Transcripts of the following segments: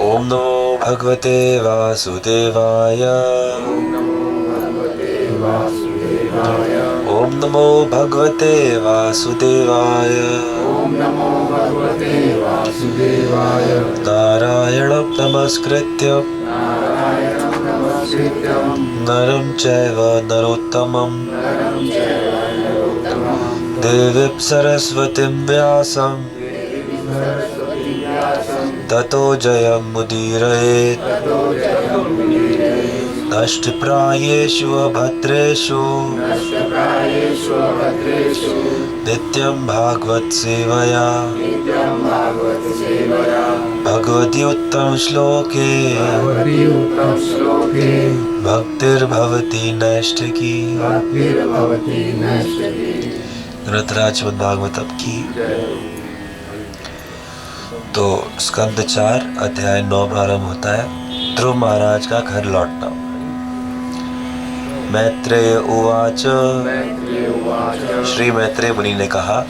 ओम नमो भगवते वासुदेवाय। ओम नमो भगवते वासुदेवाय। नारायणं नमस्कृत्य नरं चैव नरोत्तमं देवीं सरस्वतीं व्यासं ततो जयमुदीरयेत्। नष्टप्रायेषु अभद्रेषु नित्यं भागवत सेवया भगवती उत्तम श्लोके भक्तिर्भवति नैष्ठिकी। ऋतराज श्रीमद् भागवतम की। तो स्कंद 4 अध्याय 9 प्रारंभ होता है। ध्रुव महाराज का घर लौटना। मैत्रेय उवाच। श्री मैत्रेय मुनि ने कहा,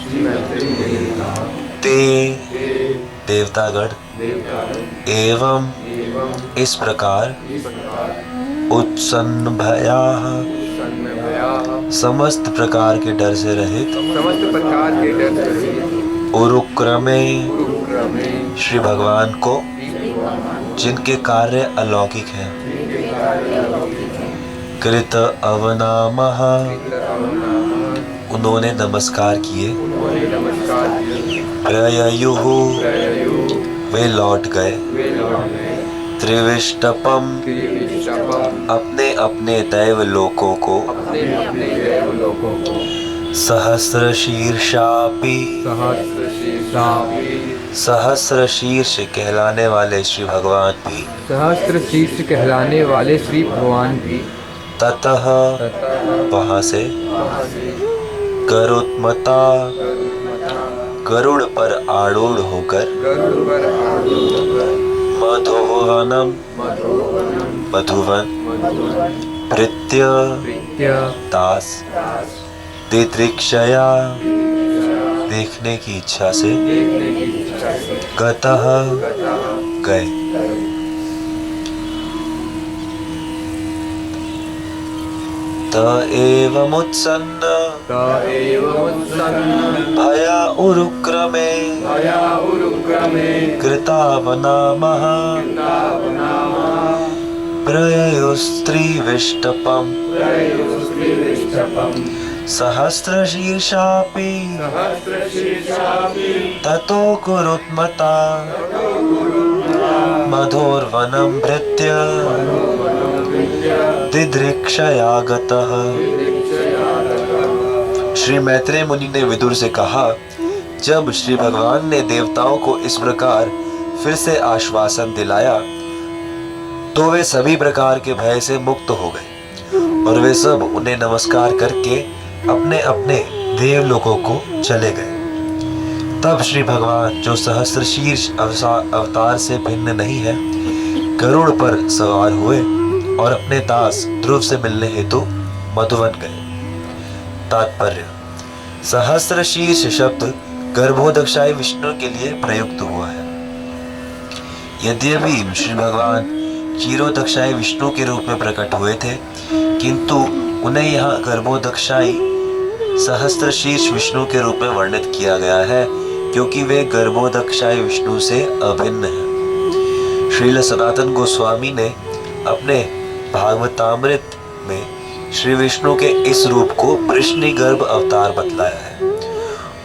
ते देवतागण एवं इस प्रकार उत्सन्न भयाः समस्त प्रकार के डर से रहित उरुक्रमे श्री भगवान को जिनके कार्य अलौकिक हैं कृत अवनामः उन्होंने नमस्कार किए। प्रययुः वे लौट गए। त्रिविष्टपम अपने अपने दैव लोकों को। सहस्र शीर्षापि सहस्र शीर्ष कहलाने वाले श्री भगवान भी। सहस्त्र शीर्ष कहलाने वाले श्री भगवान भी। ततः वहाँ से गरुत्मता गरुड़ पर आरूढ़ होकर मधुवनम मधुवन भृत्य दास दिदृक्षया देखने की इच्छा से गतः गए। त एवमुत्सन्न भया उरुक्रमे कृतावनामः प्रययुस्त्रिविष्टपम् सहस्रशीर्षापि ततो कुरुत्मता मधुर्वनं भृत्य दिदृक्षया गतः। श्री मैत्रेय मुनि ने विदुर से कहा, जब श्री भगवान ने देवताओं को इस प्रकार फिर से आश्वासन दिलाया तो वे सभी प्रकार के भय से मुक्त हो गए और वे सब उन्हें नमस्कार करके अपने अपने देवलोकों को चले गए। तब श्री भगवान जो सहस्र शीर्ष अवतार से भिन्न नहीं है गरुड़ पर सवार हुए और अपने दास ध्रुव से मिलने हेतु मधुवन गए। तात्पर्य, सहस्र शीर्ष शब्द गर्भोदक्षाई विष्णु के लिए प्रयुक्त हुआ है। यद्यपि श्री भगवान क्षीरोदक्षाई विष्णु के रूप में प्रकट हुए थे किंतु उन्हें यहाँ गर्भोदक्षाई सहस्त्र शीर्ष विष्णु के रूप में वर्णित किया गया है क्योंकि वे गर्भोदक्षाई विष्णु से अभिन्न हैं। श्रील सनातन गोस्वामी ने अपने भागवतामृत में श्री विष्णु के इस रूप को वृष्णिगर्भ अवतार बतलाया है।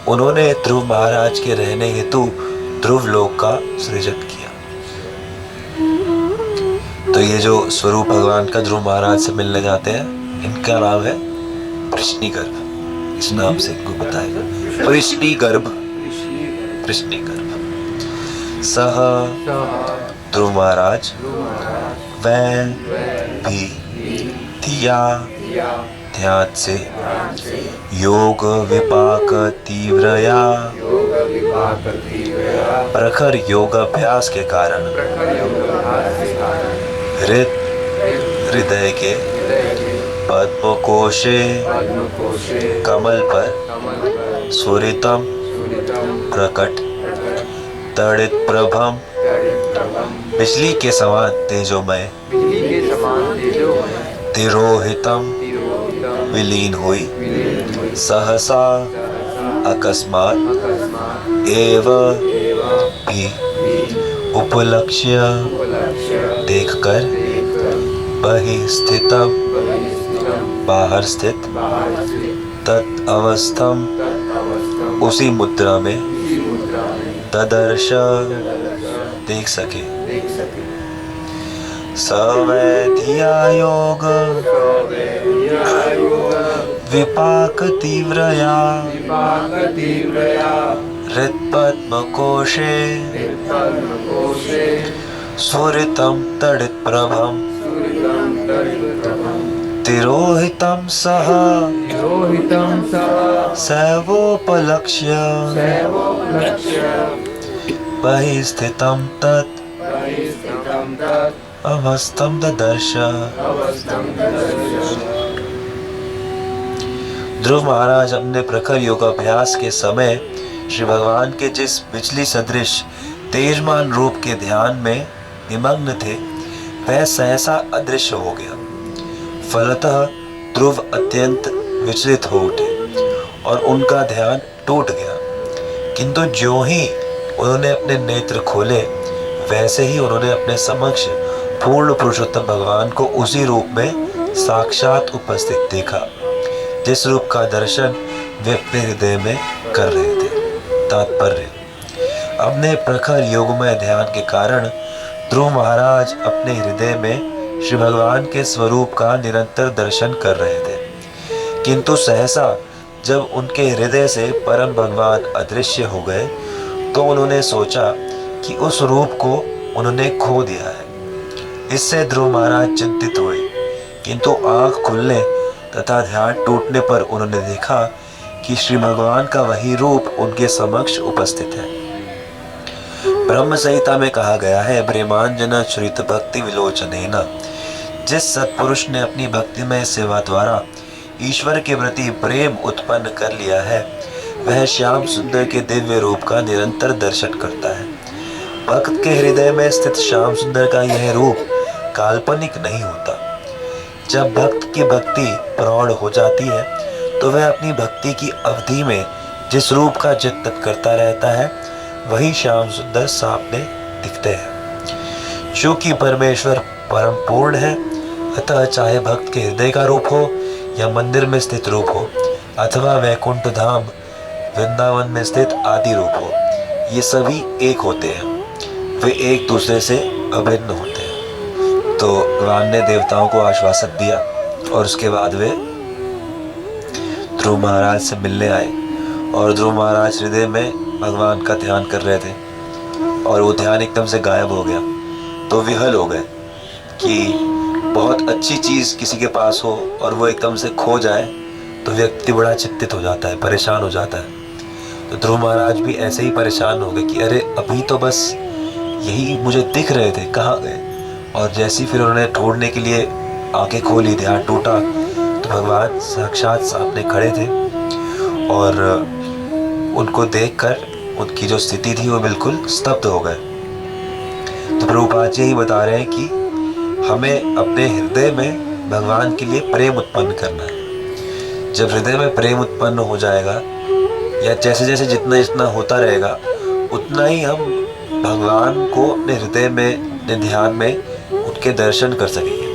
उन्होंने ध्रुव महाराज के रहने हेतु ध्रुव लोक का सृजन किया। तो ये जो स्वरूप भगवान का ध्रुव महाराज से मिलने जाते हैं इनका नाम है वृष्णिगर्भ। इस नाम से इनको बताएगा वृष्णिगर्भ। सह ध्रुव महाराज वै भी धिया ध्यान से योग विपाक तीव्रया प्रखर योगाभ्यास के कारण हृदय के पद्मकोशे कमल पर स्फुरितम प्रकट तड़ित प्रभम बिजली के समान तेजोमय बिजली के समान तेजोमय तिरोहितम तिरोहितम विलीन हुई विलीन हुई सहसा अकस्मात अकस्मात एव एवं भी भी उपलक्ष्य उपलक्ष्य देखकर देखकर बहिस्थितम बहिस्थितम बाहर स्थित बाहर से तत् अवस्थम तदवस्थम उसी मुद्रा में उसी मुद्रा में ददर्श दर्शन देख सके। देख सके। सवैधिया योग विपाक तीव्रया विपाक तीव्रया हृत्पद्म कोशे पद्मकोशे स्फुरितं तडित प्रभम सुरितं तडितप्रभं तिरोहितं सह तिरोहितं सः सैवोपलक्ष्य सैवोपलक्ष्य बहिस्थितं तत् बहिस्थितं तत् अवस्थं ददर्श। अवस्थं ददर्श। ध्रुव महाराज अपने प्रखर योगाभ्यास के समय श्री भगवान के जिस बिजली सदृश तेजमान रूप के ध्यान में निमग्न थे वह सहसा अदृश्य हो गया। फलतः ध्रुव अत्यंत विचलित हो उठे और उनका ध्यान टूट गया। किंतु ज्यों ही उन्होंने अपने नेत्र खोले वैसे ही उन्होंने अपने समक्ष पूर्ण पुरुषोत्तम भगवान को उसी रूप में साक्षात उपस्थित देखा जिस रूप का दर्शन वे अपने हृदय में कर रहे थे। तात्पर्य, अपने प्रखर योगमय ध्यान के कारण ध्रुव महाराज अपने हृदय में श्री भगवान के स्वरूप का निरंतर दर्शन कर रहे थे। किंतु सहसा जब उनके हृदय से परम भगवान अदृश्य हो गए तो उन्होंने सोचा कि उस रूप को उन्होंने खो दिया है। इससे ध्रुव महाराज चिंतित हुए, किंतु आंख खुलने तथा ध्यान टूटने पर उन्होंने देखा कि श्री भगवान का वही रूप उनके समक्ष उपस्थित है। ब्रह्म संहिता में कहा गया है, प्रेमांजन श्रित भक्ति विलोचनेन, जिस सत्पुरुष ने अपनी भक्तिमय सेवा द्वारा ईश्वर के प्रति प्रेम उत्पन्न कर लिया है वह श्याम सुंदर के दिव्य रूप का निरंतर दर्शन करता है। भक्त के हृदय में स्थित श्याम सुंदर का यह रूप काल्पनिक नहीं होता। जब भक्त की भक्ति प्रौढ़ हो जाती है तो वह अपनी भक्ति की अवधि में जिस रूप का चिंतन करता रहता है वही श्याम सुंदर सामने दिखते हैं। चूंकि परमेश्वर परम पूर्ण है, अतः चाहे भक्त के हृदय का रूप हो या मंदिर में स्थित रूप हो अथवा वैकुंठ धाम वृंदावन में स्थित आदि रूप हो, ये सभी एक होते हैं, वे एक दूसरे से अभिन्न होते हैं। तो भगवान ने देवताओं को आश्वासन दिया और उसके बाद वे ध्रुव महाराज से मिलने आए और ध्रुव महाराज हृदय में भगवान का ध्यान कर रहे थे और वो ध्यान एकदम से गायब हो गया। तो विहल हो गए कि बहुत अच्छी चीज़ किसी के पास हो और वो एकदम से खो जाए तो व्यक्ति बड़ा चिंतित हो जाता है, परेशान हो जाता है। तो ध्रुव महाराज भी ऐसे ही परेशान हो गए कि अरे अभी तो बस यही मुझे दिख रहे थे, कहाँ गए। और जैसे फिर उन्होंने ढूंढने के लिए आंखें खोली, ध्यान टूटा तो भगवान साक्षात सामने खड़े थे और उनको देखकर उनकी जो स्थिति थी वो बिल्कुल स्तब्ध हो गए। तो प्रभुपाद जी ही बता रहे हैं कि हमें अपने हृदय में भगवान के लिए प्रेम उत्पन्न करना है। जब हृदय में प्रेम उत्पन्न हो जाएगा या जैसे जैसे जितना जितना होता रहेगा उतना ही हम भगवान को अपने हृदय में, अपने ध्यान में उनके दर्शन कर सकेंगे।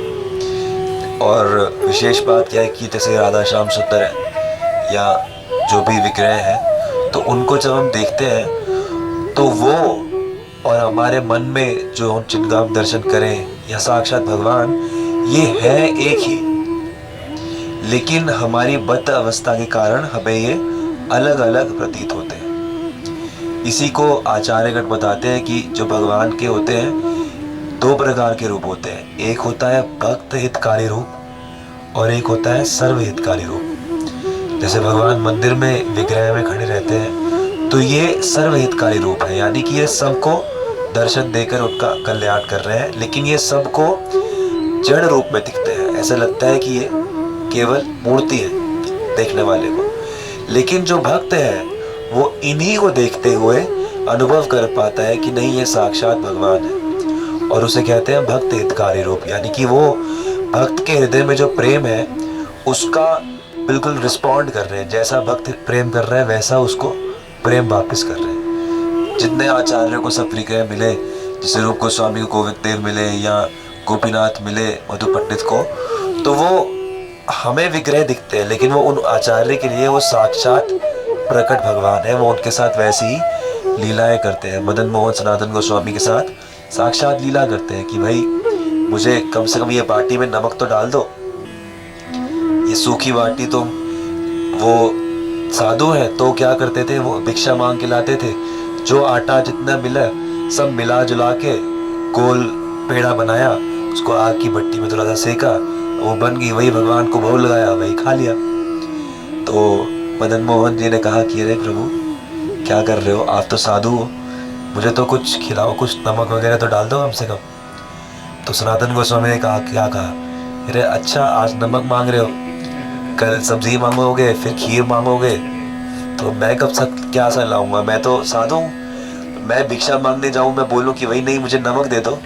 और विशेष बात क्या है कि जैसे राधा श्याम सुंदर है या जो भी विग्रह है तो उनको जब हम देखते हैं तो वो और हमारे मन में जो जिनका हम दर्शन करें या साक्षात भगवान, ये है एक ही, लेकिन हमारी बद्ध अवस्था के कारण हमें ये अलग अलग प्रतीत होते हैं। इसी को आचार्यगण बताते हैं कि जो भगवान के होते हैं दो प्रकार के रूप होते हैं, एक होता है भक्त हितकारी रूप और एक होता है सर्व हितकारी रूप। जैसे भगवान मंदिर में विग्रह में खड़े रहते हैं तो ये सर्व हितकारी रूप है, यानी कि ये सबको दर्शन देकर उनका कल्याण कर रहे हैं, लेकिन ये सबको जड़ रूप में दिखते हैं। ऐसा लगता है कि ये केवल मूर्ति है देखने वाले को, लेकिन जो भक्त है वो इन्हीं को देखते हुए अनुभव कर पाता है कि नहीं, ये साक्षात भगवान है। और उसे कहते हैं भक्त हितकारी रूप, यानी कि वो भक्त के हृदय में जो प्रेम है उसका बिल्कुल रिस्पॉन्ड कर रहे हैं। जैसा भक्त प्रेम कर रहा है वैसा उसको प्रेम वापस कर रहे हैं। जितने आचार्यों को सप्रिय मिले, जैसे रूप गोस्वामी को गोविंद देव मिले या गोपीनाथ मिले मधु पंडित को, तो वो हमें विग्रह दिखते हैं, लेकिन वो उन आचार्य के लिए वो साक्षात प्रकट भगवान है। वो उनके साथ वैसी ही लीलाएं करते हैं। मदन मोहन सनातन गोस्वामी के साथ साक्षात लीला करते हैं कि भाई मुझे कम से कम ये बाटी में नमक तो डाल दो, ये सूखी बाटी। तो वो साधु है तो क्या करते थे, वो भिक्षा मांग के लाते थे। जो आटा जितना मिला सब मिला जुला के गोल पेड़ा बनाया, उसको आग की भट्टी में थोड़ा सा सेका, वो बन गई, वही भगवान को भोग लगाया, वही खा लिया। तो मदन मोहन जी ने कहा कि अरे प्रभु क्या कर रहे हो, आप तो साधु हो, मुझे तो कुछ खिलाओ, कुछ नमक वगैरह तो डाल दो कम से कम। तो सनातन गोस्वामी ने कहा, क्या कहा, अरे अच्छा आज नमक मांग रहे हो, कल सब्जी मांगोगे, फिर खीर मांगोगे, तो मैं कब तक क्या सा लाऊंगा, मैं तो साधु हूँ। मैं भिक्षा मांगने जाऊँ, मैं बोलूँ कि भाई नहीं मुझे नमक दे दो,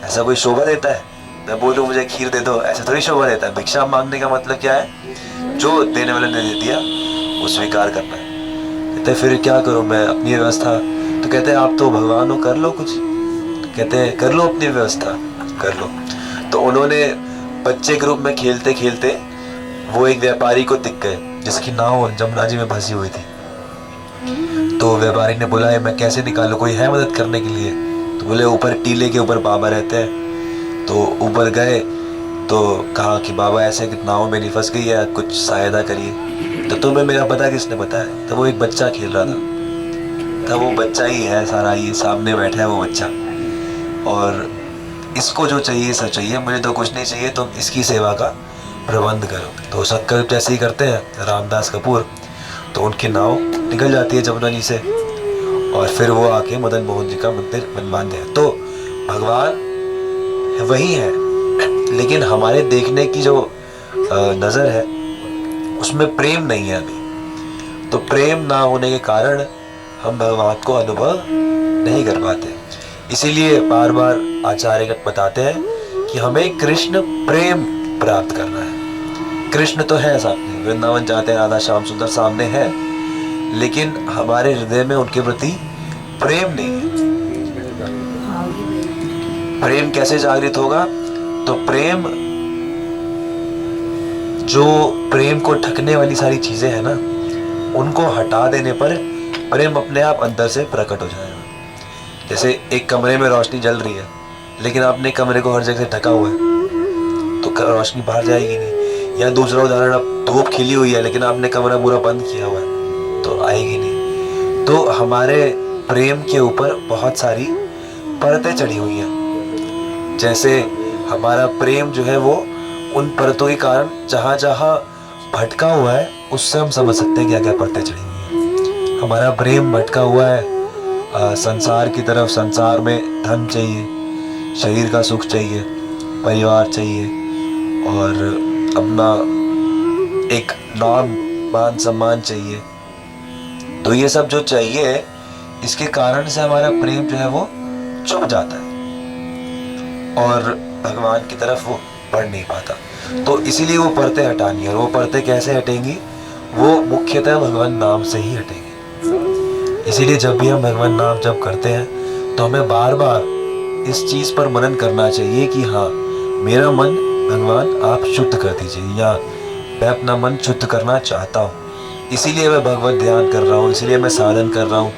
ऐसा कोई शोभा देता है? मैं बोलूँ मुझे खीर दे दो, ऐसा थोड़ी शोभा देता है। भिक्षा मांगने का मतलब क्या है, जो देने वाले ने दे दिया वो स्वीकार करना है। कहते फिर क्या करूँ मैं, अपनी व्यवस्था। तो कहते हैं आप तो भगवान हो, कर लो कुछ। तो कहते हैं कर लो अपनी व्यवस्था, कर लो। तो उन्होंने बच्चे के रूप में खेलते खेलते वो एक व्यापारी को दिख गए जिसकी नाव जमुना जी में फंसी हुई थी। तो व्यापारी ने बोला है मैं कैसे निकालूं, कोई है मदद करने के लिए? तो बोले ऊपर टीले के ऊपर बाबा रहते हैं। तो ऊपर गए तो कहा कि बाबा ऐसे कि नाव मेरी फंस गई है, कुछ सहायता करिए। तो तुम्हें मेरा पता किसने बताया? तो वो एक बच्चा खेल रहा था, वो बच्चा ही है सारा, ये सामने बैठा है वो बच्चा, और इसको जो चाहिए सब चाहिए, मुझे तो कुछ नहीं चाहिए, तुम इसकी सेवा का प्रबंध करो। तो संकल्प जैसे ही करते हैं रामदास कपूर, तो उनकी नाव निकल जाती है जमुना जी से, और फिर वो आके मदन मोहन जी का मंदिर बनवाते हैं। तो भगवान वही है, लेकिन हमारे देखने की जो नज़र है उसमें प्रेम नहीं है अभी। तो प्रेम ना होने के कारण हम भगवान को अनुभव नहीं कर पाते। इसीलिए बार बार आचार्यगण बताते हैं कि हमें कृष्ण प्रेम प्राप्त करना है। कृष्ण तो है सामने, वृंदावन जाते हैं, राधा श्याम सुंदर सामने है, लेकिन हमारे हृदय में उनके प्रति प्रेम नहीं है। प्रेम कैसे जागृत होगा? तो प्रेम, जो प्रेम को ढकने वाली सारी चीजें हैं ना, उनको हटा देने पर प्रेम अपने आप अंदर से प्रकट हो जाएगा। जैसे एक कमरे में रोशनी जल रही है, लेकिन आपने कमरे को हर जगह से ढका हुआ है, तो रोशनी बाहर जाएगी नहीं। या दूसरा उदाहरण, अब धूप खिली हुई है लेकिन आपने कमरा पूरा बंद किया हुआ है, तो आएगी नहीं। तो हमारे प्रेम के ऊपर बहुत सारी परतें चढ़ी हुई हैं। जैसे हमारा प्रेम जो है वो उन परतों के कारण जहाँ जहाँ भटका हुआ है, उससे हम समझ सकते हैं क्या क्या परतें चढ़ी हुई हैं। हमारा प्रेम भटका हुआ है संसार की तरफ। संसार में धन चाहिए, शरीर का सुख चाहिए, परिवार चाहिए, और अपना एक नाम मान सम्मान चाहिए। तो ये सब जो चाहिए, इसके कारण से हमारा प्रेम जो है वो चुप जाता है और भगवान की तरफ वो बढ़ नहीं पाता। तो इसीलिए वो परतें हटानी है। और वो परतें कैसे हटेंगी? वो मुख्यतः भगवान नाम से ही हटेंगी। इसीलिए जब भी हम भगवान नाम जप करते हैं तो हमें बार बार इस चीज़ पर मनन करना चाहिए कि हाँ, मेरा मन भगवान आप शुद्ध कर दीजिए, या मैं अपना मन शुद्ध करना चाहता हूँ, इसीलिए मैं भगवत ध्यान कर रहा हूँ, इसलिए मैं साधन कर रहा हूँ,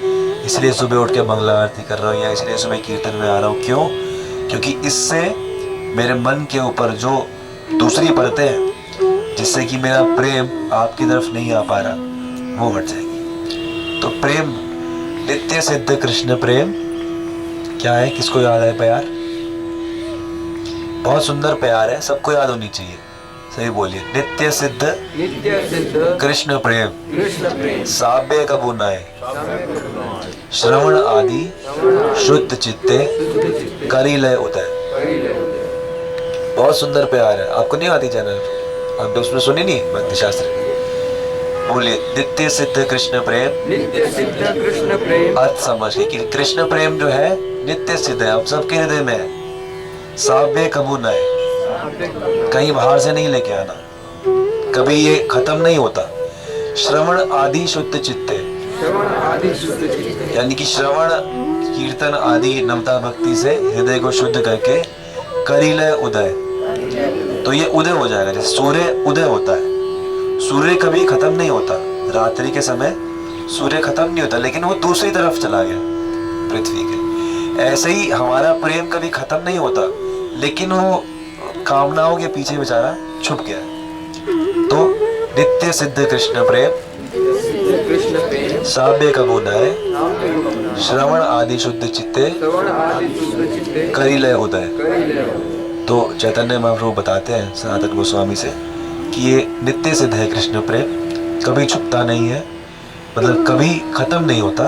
इसलिए सुबह उठ के मंगला आरती कर रहा हूँ, या इसलिए सुबह कीर्तन में आ रहा हूँ। क्यों? क्योंकि इससे मेरे मन के ऊपर जो दूसरी परतें हैं, जिससे कि मेरा प्रेम आपकी तरफ नहीं आ पा रहा, वो हट जाएगी। तो प्रेम, नित्य सिद्ध कृष्ण प्रेम क्या है? किसको याद है प्यार? बहुत सुंदर प्यार है, सबको याद होनी चाहिए। सही बोलिए, नित्य सिद्ध कृष्ण प्रेम साब्य कबू नाय, श्रवण आदि शुद्ध चित्ते करी लय उदय। बहुत सुंदर प्यार है। आपको नहीं आती चैनल? आपने उसमें सुनी नहीं भक्ति शास्त्र? बोलिए, नित्य सिद्ध कृष्ण प्रेम, नित्य सिद्ध कृष्ण प्रेम। अर्थ समझ के कि कृष्ण प्रेम जो है नित्य सिद्ध है, आप सबके हृदय में है। साव्य कबू नए, कहीं बाहर से नहीं लेके आना, कभी ये खत्म नहीं होता। श्रवण आदि शुद्ध चित्ते, यानी कि श्रवण कीर्तन आदि नवता भक्ति से हृदय को शुद्ध करके करिलय उदय, तो ये उदय हो जाएगा। जैसे सूर्य उदय होता है, सूर्य कभी खत्म नहीं होता, रात्रि के समय सूर्य खत्म नहीं होता, लेकिन वो दूसरी तरफ चला गया पृथ्वी के। ऐसे ही हमारा प्रेम कभी खत्म नहीं होता, लेकिन वो कामनाओं के पीछे बेचारा छुप गया। तो नित्य सिद्ध कृष्ण प्रेम साव्य कबू नए, श्रवण आदि शुद्ध चित्ते करिलय उदय। तो चैतन्य महाप्रभु बताते हैं सनातन गोस्वामी से कि ये नित्य सिद्ध है कृष्ण प्रेम, कभी छुपता नहीं है, मतलब कभी खत्म नहीं होता,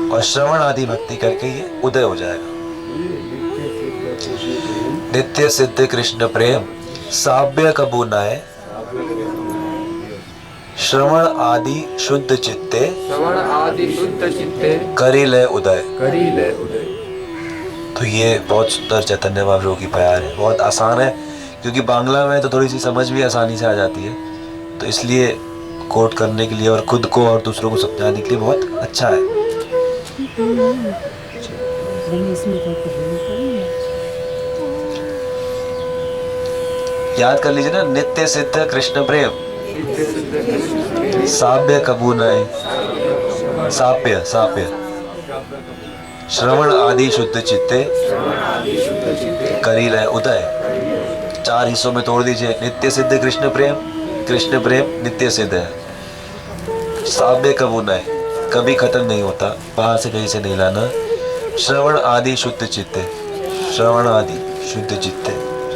और श्रवण आदि भक्ति करके ये उदय हो जाएगा। नित्य सिद्ध कृष्ण प्रेम साव्य कबू नए, श्रवण आदि शुद्ध चित्ते करिलय उदय। तो ये बहुत सुंदर चैतन्य महाप्रभु की प्यार है, बहुत आसान है, क्योंकि बांग्ला में तो थोड़ी सी समझ भी आसानी से आ जाती है, तो इसलिए कोट करने के लिए और खुद को और दूसरों को समझाने के लिए बहुत अच्छा है। याद कर लीजिए ना, नित्य सिद्ध कृष्ण प्रेम साव्य कबू नए, साप्य साप्य, श्रवण आदि शुद्ध चित्ते करिलय उदय। 4 हिस्सों में तोड़ दीजिए। नित्य सिद्ध कृष्ण प्रेम, कृष्ण प्रेम नित्य सिद्ध है, साव्य कबू नए, कभी खत्म नहीं होता, बाहर से कहीं से नहीं लाना। श्रवण आदि शुद्ध चित्ते, श्रवण आदि शुद्ध चित्ते,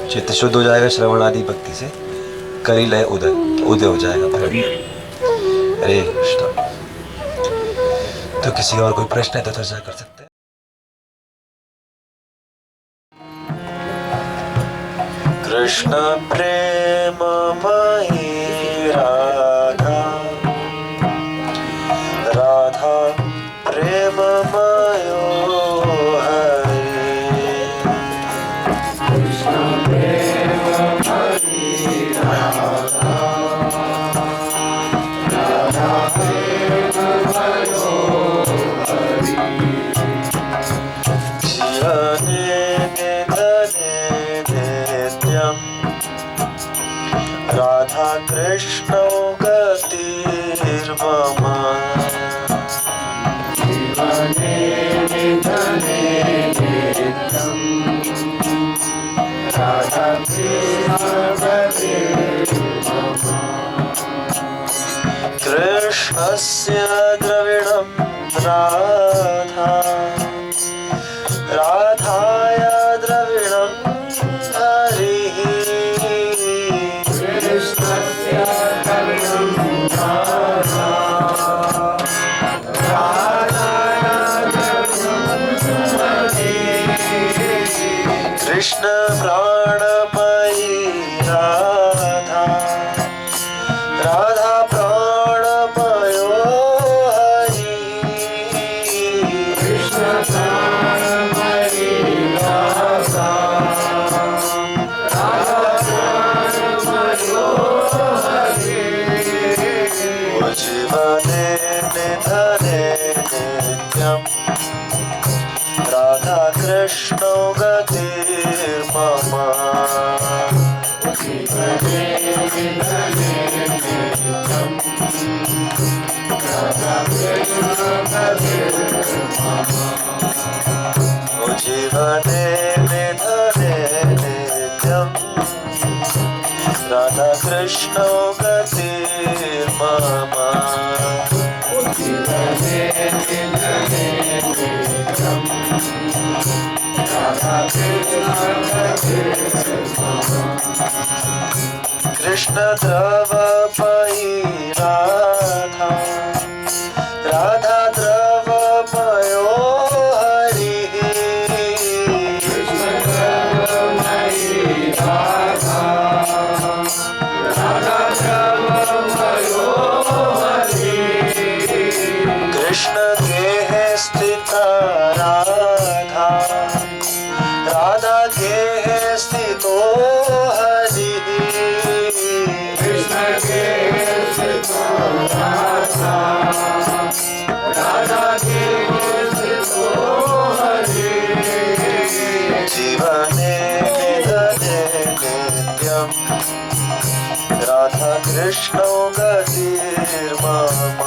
चित्त शुद्ध हो जाएगा श्रवण आदि भक्ति से, करिलय उदय, उदय हो जाएगा। हरे कृष्ण। तो किसी और कोई प्रश्न है तो चर्चा कर सकते हैं। कृष्ण प्रेममयी राधा, राधा प्रेममयो हरि। राधा कृष्णौ गतिर्मम, कृष्णस्य द्रविणं राधा, राधाया द्रविणं हरिः। कृष्ण प्राणमयी राधा, राधा प्राणमयो हरि। कृष्ण प्राणमयी राधा, राधा प्राणमयो हरि। जीवने निधने नित्यम्, राधा कृष्णौ गतिर्मम। जीवने निधने नित्यम्, राधा कृष्णौ गतिर्मम। जीवने निधने नित्यम्, राधा कृष्णौ गतिर्मम। जीवने निधने नित्यम्, राधा कृष्णौ गतिर्मम। कृष्ण द्रवमयी राधा, राधा द्रवमयो हरिः। कृष्ण द्रवमयी राधा, राधा द्रवमयो हरिः। कृष्ण गेहे स्थिता राधा, राधा गेहे कृष्णो गतिर्मम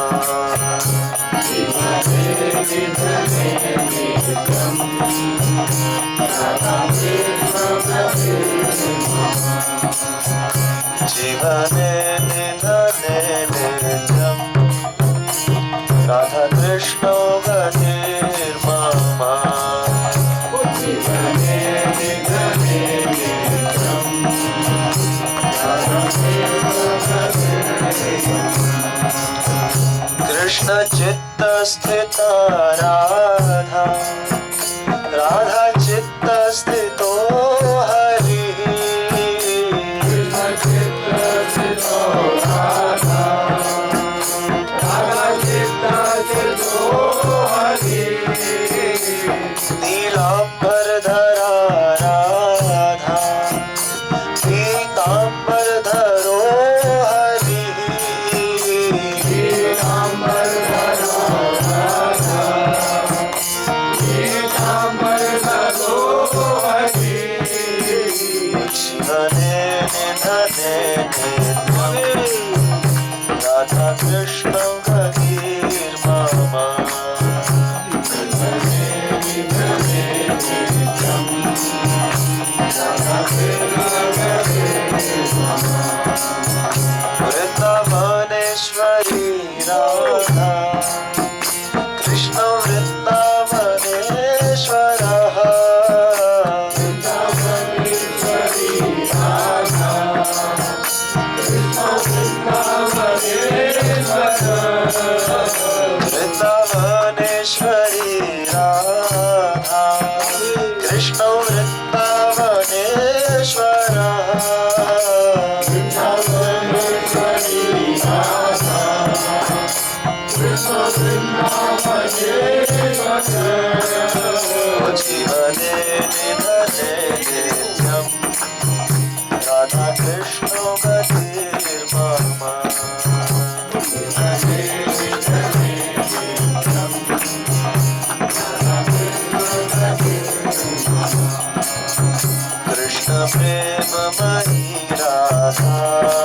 जीवने निधने नित्यम् राधा कृष्णो गतिर्मम कृष्ण चित्त स्थिता राधा राधा चित्त स्थितो हरि नीलांबरधरा राधा पीतांबरधरो हरि जीवने निधने नित्यम् राधा कृष्ण गतिर्मम वृंदावनेश्वरी राधा कृष्ण वृंदावनेश्वरः वृंदावनेश्वरी राधा कृष्ण वृंदावनेश्वरः जीवने निधने नित्यम् राधा कृष्णो गतिर्मम कृष्ण प्रेममयी राधा